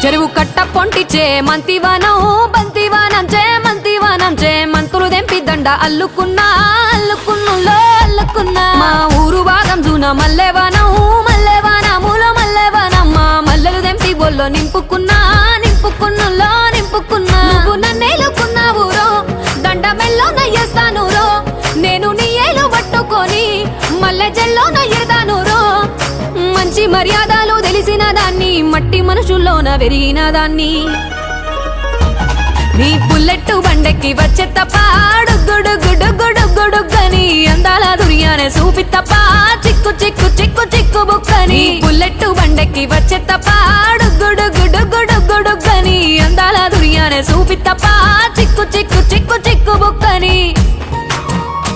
చెరువు కట్ట పొంటిచే మంతివానం బంతివానం చే మంతివానం చే మంతులు దెంపి దండ అల్లుకున్నా అల్లుకున్నులో అల్లుకున్నా మా ఊరు భాగం జూన మల్లెవానం మల్లెవానములో మల్లెవానమ్మ మల్లెలు దెంపి బొల్లో నింపుకున్నా నింపుకున్నులో నింపుకున్నా నువ్వు నన్నేలుకున్నావు రో దండ మెల్లో నయ్యేస్తాను రో నేను నీ ఏలు పట్టుకొని మల్లె జల్లో నయ్యేదాను రో మంచి మర్యాదలు తెలిసిన దాన్ని మట్టి మనుషుల్లోన వెరిగిన దాన్ని నీ బుల్లెట్టు బండెక్కి వచ్చే తప్ప డుగ్గుడుగ్గుడుగ్గుడుగ్గుడుగ్గని అందాల దుర్యానే చూపి తప్ప చిక్కు చిక్కు చిక్కు చిక్కు బుక్కని బుల్లెట్టు బండెక్కి వచ్చే తప్ప డుగ్గుడుగ్గుడుగ్గుడుగ్గుడుగ్గని అందాల దుర్యానే చూపి తప్ప